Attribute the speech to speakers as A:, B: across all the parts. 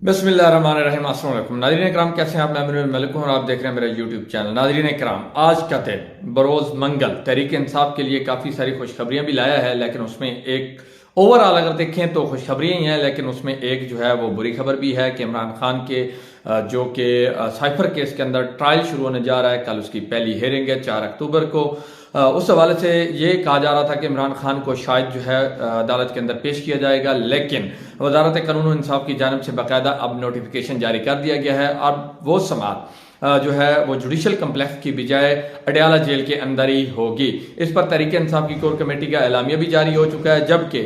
A: बिस्मिल्लाहिर्रहमानिर्रहीम। अस्सलाम वालेकुम नाज़रीन इकराम, कैसे हैं आप? मैं अमीरुल मलिक हूं और आप देख रहे हैं मेरा यूट्यूब चैनल। नाज़रीन इकराम, आज का दिन बरोज़ मंगल तहरीक इंसाफ के लिए काफ़ी सारी खुशखबरियां भी लाया है, लेकिन उसमें एक ओवरऑल अगर देखें तो खुशखबरियां ही हैं, लेकिन उसमें एक जो है वो बुरी खबर भी है कि इमरान खान के जो कि साइफर केस के अंदर ट्रायल शुरू होने जा रहा है। कल उसकी पहली हेयरिंग है 4 अक्टूबर को। उस हवाले से ये कहा जा रहा था कि इमरान खान को शायद जो है अदालत के अंदर पेश किया जाएगा, लेकिन वजारत कानून इंसाफ की जानिब से बाकायदा अब नोटिफिकेशन जारी कर दिया गया है। अब वो समाअत जो है वो जुडिशल कम्प्लेक्स की बजाय अडयाला जेल के अंदर ही होगी। इस पर तहरीक इंसाफ की कोर कमेटी का एलामिया भी जारी हो चुका है, जबकि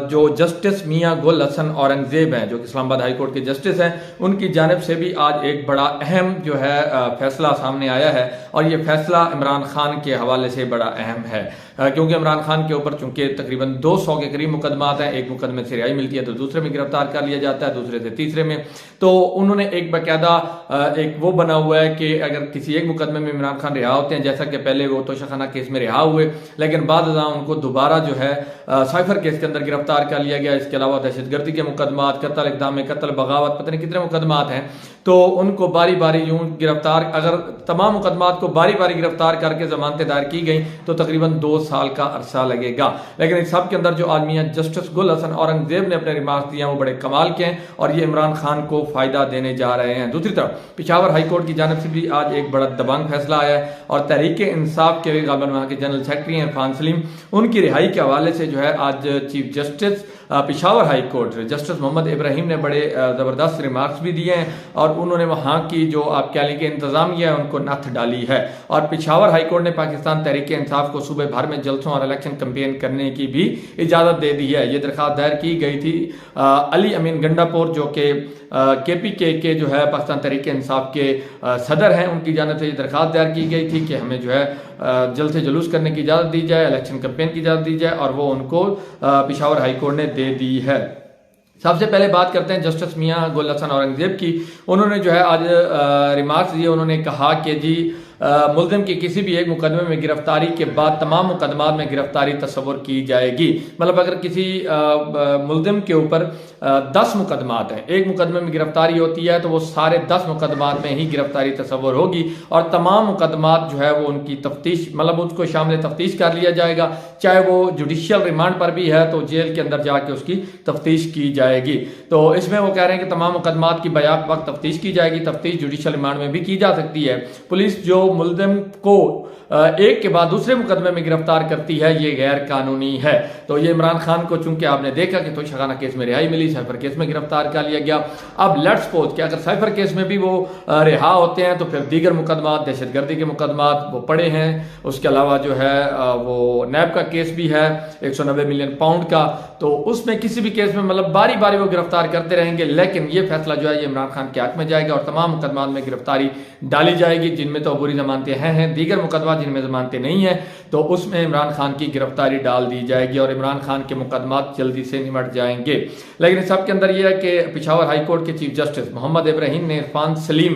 A: जो जस्टिस मियां गुल हसन औरंगजेब हैं, जो कि इस्लामाबाद हाई कोर्ट के जस्टिस हैं, उनकी जानिब से भी आज एक बड़ा अहम जो है फैसला सामने आया है। और ये फैसला इमरान खान के हवाले से बड़ा अहम है, क्योंकि इमरान खान के ऊपर चूंकि तकरीबन 200 के करीब मुकदमात हैं। एक मुकदमे से रिहाई मिलती है तो दूसरे में गिरफ्तार कर लिया जाता है, दूसरे से तीसरे में। तो उन्होंने एक बाकायदा एक वो बना हुआ है कि अगर किसी एक मुकदमे में इमरान खान रिहा होते हैं, जैसा कि पहले वो तोशाखाना केस में रिहा हुए, लेकिन बाद उनको दोबारा जो है साइफर केस के अंदर गिरफ्तार कर लिया गया। इसके अलावा दहशतगर्दी के मुकदमात, कत्ल, इक़दाम कत्ल, बगावत, पता नहीं कितने मुकदमात हैं। तो उनको बारी बारी यूं गिरफ्तार, अगर तमाम मुकदमात को बारी बारी गिरफ्तार करके जमानतें दायर की गई तो तकरीबन 2 साल का अरसा लगेगा। लेकिन इस सब के अंदर जो आदमी जस्टिस गुल हसन औरंगजेब ने अपने रिमार्क्स दिए हैं वो बड़े कमाल के हैं और ये इमरान खान को फायदा देने जा रहे हैं। दूसरी तरफ पेशावर हाई कोर्ट की जानिब से भी आज एक बड़ा दबंग फैसला आया है और तहरीक इंसाफ के गालिबन वहां के जनरल सेक्रेटरी हैं इरफान सलीम, उनकी रिहाई के हवाले से जो है आज chief justice Peshawar high court justice Mohammad Ibrahim ने बड़े ज़बरदस्त रिमार्क्स भी दिए हैं और उन्होंने वहाँ की जो आप कह लें कि इंतजामिया है उनको नथ डाली है। और पेशावर हाई कोर्ट ने पाकिस्तान तहरीक इंसाफ को सूबे भर में जलसों और इलेक्शन कैंपेन करने की भी इजाज़त दे दी है। ये दरख्वास्त दायर की गई थी अली अमीन गंडापुर, जो कि KPK के जो है पाकिस्तान तहरीक इंसाफ के सदर हैं, उनकी जानिब से ये दरख्वास्त दायर की गई थी कि हमें जो है जल्द से जुलूस करने की इजाज़त दी जाए, इलेक्शन कैंपेन की इजाज़त दी जाए, और वो उनको पेशावर हाई कोर्ट ने दे दी है। सबसे पहले बात करते हैं जस्टिस मियां गुल हसन औरंगजेब की। उन्होंने जो है आज रिमार्क्स दिए। उन्होंने कहा कि जी मुल्ज़िम की किसी भी एक मुकदमे में गिरफ्तारी के बाद तमाम मुकदमात में गिरफ्तारी तस्वुर की जाएगी। मतलब अगर किसी मुल्ज़िम के ऊपर 10 मुकदमात हैं, एक मुकदमे में गिरफ्तारी होती है तो वो सारे 10 मुकदमात में ही गिरफ्तारी तस्वुर होगी और तमाम मुकदमात जो है वो उनकी तफ्तीश, मतलब उसको शामिल तफ्तीश कर लिया जाएगा। चाहे वो जुडिशियल रिमांड पर भी है तो जेल के अंदर जाके उसकी तफ्तीश की जाएगी। तो इसमें वो कह रहे हैं कि तमाम मुकदमात की बयाक वक्त तफ्तीश की जाएगी। तफ्तीश जुडिशियल रिमांड में भी की जा सकती है। पुलिस जो मुल्ज़िम को एक के बाद दूसरे मुकदमे में गिरफ्तार करती है ये गैर कानूनी है। तो ये इमरान खान को चूंकि आपने देखा कि तोशाखाना केस में रिहाई मिली, साइफर केस में गिरफ्तार कर लिया गया। अब लेट्स सपोज कि अगर साइफर केस में भी वो रिहा होते हैं तो फिर दीगर मुकदमात, दहशतगर्दी के मुकदमात वो पड़े हैं। उसके अलावा जो है वो नैब का केस भी है 190 मिलियन पाउंड का। तो उसमें किसी भी केस में मतलब बारी बारी वो गिरफ्तार करते रहेंगे, लेकिन ये फैसला जो है ये इमरान खान के हक में जाएगा और तमाम मुकदमात में गिरफ्तारी डाली जाएगी जिनमें तो अबूरी जमानतें हैं। दीगर मुकदमा जिनमें जमानतें नहीं है तो उसमें इमरान खान की गिरफ्तारी डाल दी जाएगी और इमरान खान के मुकदमात जल्दी से निमट जाएंगे। लेकिन इस सब के अंदर यह है कि पेशावर हाई कोर्ट के चीफ जस्टिस मोहम्मद इब्राहिम ने इरफान सलीम,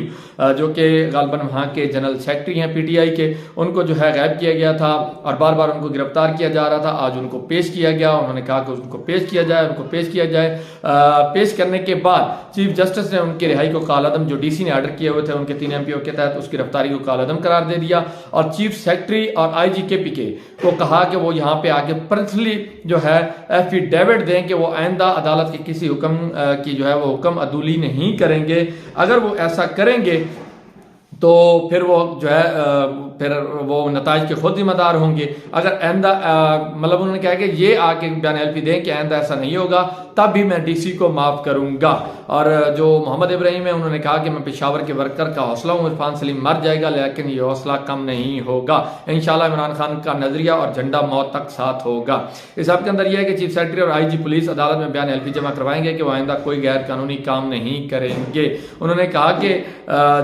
A: जो कि गालिबन वहाँ के जनरल सेक्रेटरी हैं PTI के, उनको जो है गायब किया गया था और बार बार उनको गिरफ्तार किया जा रहा था। आज उनको पेश किया गया। उन्होंने कहा कि उनको पेश किया जाए, उनको पेश किया जाए। पेश करने के बाद चीफ जस्टिस ने उनकी रिहाई को कालादम, जो DC ने ऑर्डर किए हुए थे उनके 3 MPO के तहत, उसकी गिरफ्तारी को कालादम करार दे दिया और चीफ सेक्रेटरी और IG KPK को कहा कि वो यहाँ पे आके पर्सनली जो है एफिडेविट दें कि वो आइंदा अदालत के किसी हुक्म की जो है वो हुक्म अदूली नहीं करेंगे। अगर वो ऐसा करेंगे तो फिर वो जो है फिर वो नताज के खुद जिम्मेदार होंगे। अगर आइंदा मतलब उन्होंने कहा कि ये आके बयान एलपी दें कि आइंदा ऐसा नहीं होगा तब भी मैं DC को माफ़ करूंगा। और जो मोहम्मद इब्राहिम है उन्होंने कहा कि मैं पेशावर के वर्कर का हौसला हूँ, इरफान सलीम मर जाएगा लेकिन ये हौसला कम नहीं होगा। इंशाल्लाह इमरान खान का नजरिया और झंडा मौत तक साथ होगा। इस सब के अंदर यह है कि चीफ सेक्रेटरी और IG पुलिस अदालत में बयान एलपी जमा करवाएंगे कि वो आइंदा कोई गैर कानूनी काम नहीं करेंगे। उन्होंने कहा कि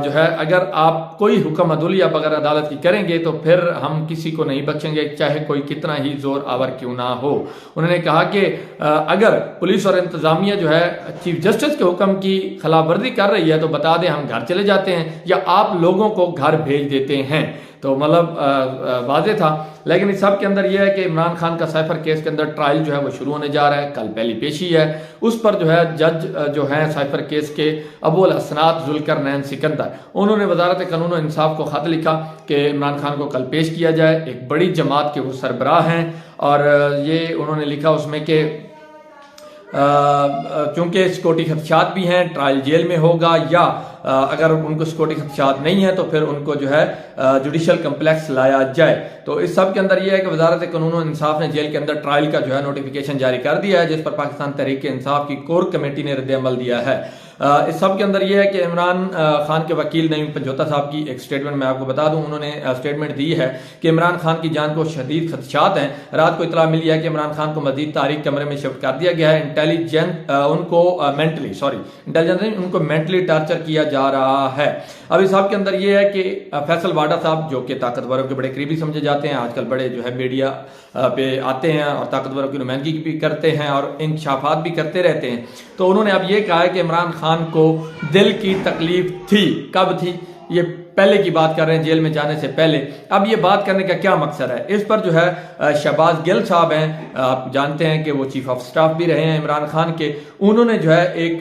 A: जो है अगर आप कोई हुक्म अदूली आप अगर अदालत की करेंगे तो फिर हम किसी को नहीं बख्शेंगे, चाहे कोई कितना ही जोर आवर क्यों ना हो। उन्होंने कहा कि अगर पुलिस और इंतजामिया जो है चीफ जस्टिस के हुक्म की खिलाफ वर्जी कर रही है तो बता दें हम घर चले जाते हैं या आप लोगों को घर भेज देते हैं। तो मतलब वाजे था। लेकिन इस सब के अंदर यह है कि इमरान खान का साइफर केस के अंदर ट्रायल जो है वो शुरू होने जा रहा है। कल पहली पेशी है, उस पर जो है जज जो है साइफर केस के अबुल हसनात जुल्करनैन सिकंदर, उन्होंने वजारत कानून और इंसाफ को खत लिखा कि इमरान खान को कल पेश किया जाए। एक बड़ी जमात के वो सरबराह हैं और ये उन्होंने लिखा उसमें कि चूंकि सिक्योरिटी खदशात भी हैं, ट्रायल जेल में होगा, या अगर उनको सिक्योरिटी खदशात नहीं है तो फिर उनको जो है जुडिशल कम्प्लेक्स लाया जाए। तो इस सब के अंदर यह है कि वजारत कानून और इंसाफ ने जेल के अंदर ट्रायल का जो है नोटिफिकेशन जारी कर दिया है, जिस पर पाकिस्तान तहरीक इंसाफ की कोर कमेटी ने रद्द अमल दिया है। इस सब के अंदर यह है कि इमरान खान के वकील नईम पंजोता साहब की एक स्टेटमेंट मैं आपको बता दूं, उन्होंने स्टेटमेंट दी है कि इमरान खान की जान को शदीद खदशात हैं। रात को इतला मिली है कि इमरान खान को मजीद तारीख कमरे में शिफ्ट कर दिया गया है। इंटेलिजेंस उनको मेंटली टॉर्चर किया जा रहा है। अब इस सब के अंदर यह है कि फैसल वाडा साहब, जो कि ताकतवरों के बड़े करीबी समझे जाते हैं, आजकल बड़े जो है मीडिया पे आते हैं और ताकतवरों की नुमाइंदगी भी करते हैं और इंकशाफात भी करते रहते हैं, तो उन्होंने अब ये कहा है कि इमरान खान को दिल की तकलीफ थी। कब थी? ये पहले की बात कर रहे हैं, जेल में जाने से पहले। अब ये बात करने का क्या मकसद है? इस पर जो है शहबाज गिल साहब हैं, आप जानते हैं कि वो चीफ ऑफ स्टाफ भी रहे हैं इमरान खान के, उन्होंने जो है एक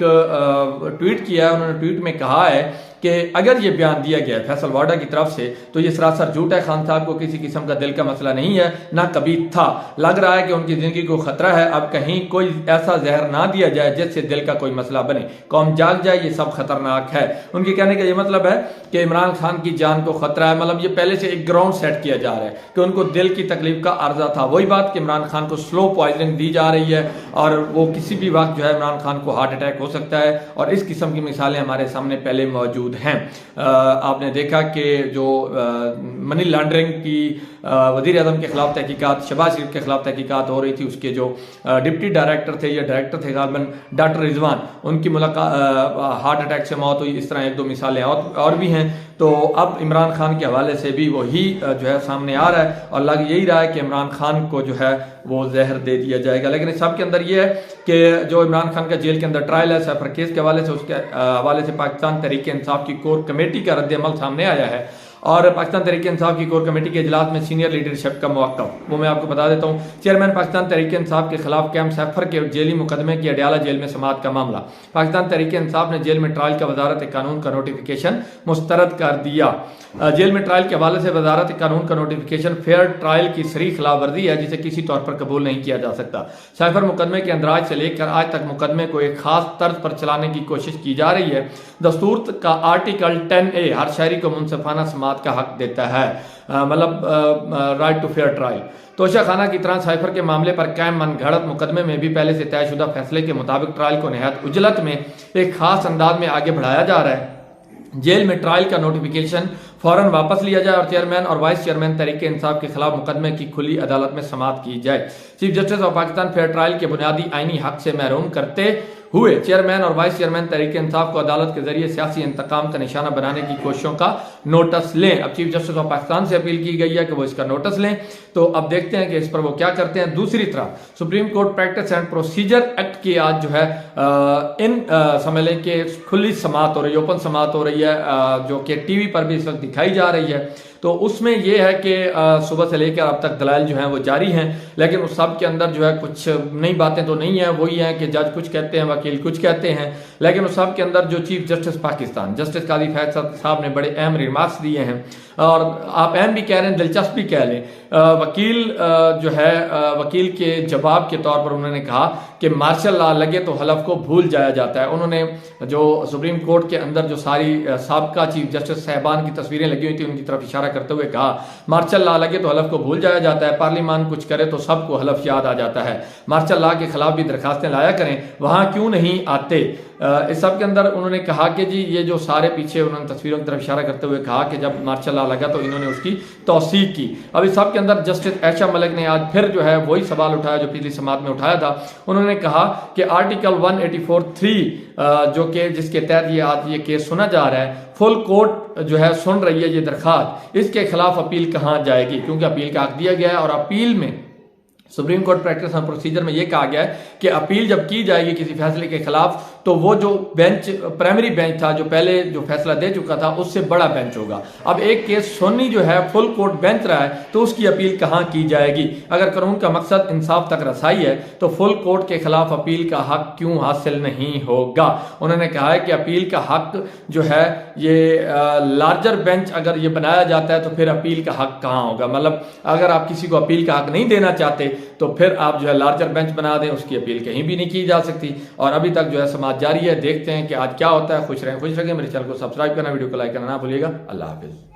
A: ट्वीट किया है। उन्होंने ट्वीट में कहा है कि अगर ये बयान दिया गया है फैसल वाडा की तरफ से तो ये सरासर झूठ है। खान साहब को किसी किस्म का दिल का मसला नहीं है, ना कभी था। लग रहा है कि उनकी जिंदगी को खतरा है। अब कहीं कोई ऐसा जहर ना दिया जाए जिससे दिल का कोई मसला बने, कौम जाग जाए, ये सब खतरनाक है। उनके कहने का ये मतलब है कि इमरान खान की जान को खतरा है। मतलब ये पहले से एक ग्राउंड सेट किया जा रहा है कि उनको दिल की तकलीफ का अर्जा था। वही बात कि इमरान खान को स्लो पॉइजनिंग दी जा रही है और वो किसी भी वक्त जो है इमरान खान को हार्ट अटैक हो सकता है, और इस किस्म की मिसालें हमारे सामने पहले मौजूद हैं। आपने देखा कि जो मनी लॉन्ड्रिंग की वज़ीर आज़म के खिलाफ तहकीकात, शहबाज शरीफ के खिलाफ तहकीकात हो रही थी, उसके जो डिप्टी डायरेक्टर थे या डायरेक्टर थे गालिबन डॉक्टर रिजवान, उनकी मुलाकात हार्ट अटैक से मौत हुई। इस तरह एक दो मिसालें और भी हैं। तो अब इमरान खान के हवाले से भी वही जो है सामने आ रहा है और लग यही रहा है कि इमरान खान को जो है वो जहर दे दिया जाएगा। लेकिन इस सब के अंदर ये है कि जो इमरान खान का जेल के अंदर ट्रायल है साइफर केस के हवाले से, उसके हवाले से पाकिस्तान तहरीक इंसाफ की कोर कमेटी का रद्द अमल सामने आया है। और पाकिस्तान तहरीक इंसाफ की कोर कमेटी के इजलास में सीनियर लीडरशिप का मौक़िफ़ वो मैं आपको बता देता हूँ। चेयरमैन पाकिस्तान तहरीक इंसाफ के खिलाफ कैम सैफर के जेली मुकदमे की अडयाला जेल में समाअत का मामला। पाकिस्तान तहरीक इंसाफ ने जेल में ट्रायल का वजारत कानून का नोटिफिकेशन मुस्तरद कर दिया। जेल में ट्रायल के हवाले से वजारत कानून का नोटिफिकेशन फेयर ट्रायल की सरी खिलाफ वर्जी है, जिसे किसी तौर पर कबूल नहीं किया जा सकता। साइफर मुकदमे के अंदराज से लेकर आज तक मुकदमे को एक खास तर्ज पर चलाने की कोशिश की जा रही है। दस्तूर का आर्टिकल 10A हर शहरी को मुनसिफाना समाअत का हक देता है, मतलब राइट टू फेयर ट्रायल। तोशा खाना की तरह साइफर के मामले पर कायम मनगढ़ंत मुकदमे में भी पहले से तयशुदा फैसले के मुताबिक ट्रायल को नहायत उजलत में एक खास अंदाज में आगे बढ़ाया जा रहा है। जेल में ट्रायल का नोटिफिकेशन फौरन वापस लिया जाए और चेयरमैन और वाइस चेयरमैन तहरीक इंसाफ के खिलाफ मुकदमे की खुली अदालत में समाअत की जाए। Chief justice of Pakistan fair trial के बुनियादी आईनी हक से महरूम करते हुए चेयरमैन और वाइस चेयरमैन तहरीक इंसाफ को अदालत के जरिए सियासी इंतकाम का निशाना बनाने की कोशिशों का नोटिस लें। अब चीफ जस्टिस ऑफ पाकिस्तान से अपील की गई है कि वो इसका नोटिस लें। तो अब देखते हैं कि इस पर वो क्या करते हैं। दूसरी तरफ supreme court practice and procedure act की आज जो है समझ लें कि खुली समाअत हो रही है, ओपन समाअत हो रही है, जो कि टीवी पर भी इस वक्त दिखाई जा रही है। तो उसमें यह है कि सुबह से लेकर अब तक दलाइल जो हैं वो जारी हैं, लेकिन उस सब के अंदर जो है कुछ नई बातें तो नहीं है। वही है कि जज कुछ कहते हैं, वकील कुछ कहते हैं, लेकिन उस सब के अंदर जो चीफ जस्टिस पाकिस्तान जस्टिस काजी फैसल साहब ने बड़े अहम रिमार्क्स दिए हैं, और आप अहम भी कह रहे हैं, दिलचस्प भी कह लें। वकील जो है वकील के जवाब के तौर पर उन्होंने कहा कि मार्शल लॉ लगे तो हलफ को भूल जाया जाता है। उन्होंने जो सुप्रीम कोर्ट के अंदर जो सारी साबका चीफ जस्टिस साहबान की तस्वीरें लगी हुई थी उनकी तरफ इशारा करते हुए कहा, मार्शल लॉ लगे तो हलफ को भूल जाया जाता है, पार्लियामान कुछ करे तो सबको हलफ याद आ जाता है, मार्शल लॉ के खिलाफ भी दरखास्तें लाया करें, वहां क्यों नहीं आते। इस सब के अंदर उन्होंने कहा कि जी ये जो सारे पीछे उन्होंने तस्वीरों की तरफ इशारा करते हुए कहा कि जब मार्शल लॉ लगा तो इन्होंने उसकी तौसीक की। अब इस सब के अंदर जस्टिस ऐशा मलिक ने आज फिर जो है वही सवाल उठाया जो पिछली समाअत में उठाया था। उन्होंने कहा कि आर्टिकल 184(3) जो कि जिसके तहत ये आज ये केस सुना जा रहा है, फुल कोर्ट जो है सुन रही है ये दरखास्त, इसके खिलाफ अपील कहाँ जाएगी, क्योंकि अपील का हक दिया गया है और अपील में supreme court practice and procedure में यह कहा गया है कि अपील जब की जाएगी किसी फैसले के खिलाफ तो वो जो बेंच प्राइमरी बेंच था जो पहले जो फैसला दे चुका था उससे बड़ा बेंच होगा। अब एक केस सोनी जो है फुल कोर्ट बेंच रहा है तो उसकी अपील कहां की जाएगी? अगर कानून का मकसद इंसाफ तक रसाई है तो फुल कोर्ट के खिलाफ अपील का हक क्यों हासिल नहीं होगा? उन्होंने कहा है कि अपील का हक जो है ये लार्जर बेंच अगर ये बनाया जाता है तो फिर अपील का हक कहां होगा? मतलब अगर आप किसी को अपील का हक नहीं देना चाहते तो फिर आप जो है लार्जर बेंच बना दें, उसकी अपील कहीं भी नहीं की जा सकती। और अभी तक जो है समाज जारी है, देखते हैं कि आज क्या होता है। खुश रहें, खुश रखें। मेरे चैनल को सब्सक्राइब करना, वीडियो को लाइक करना ना भूलिएगा। अल्लाह हाफिज।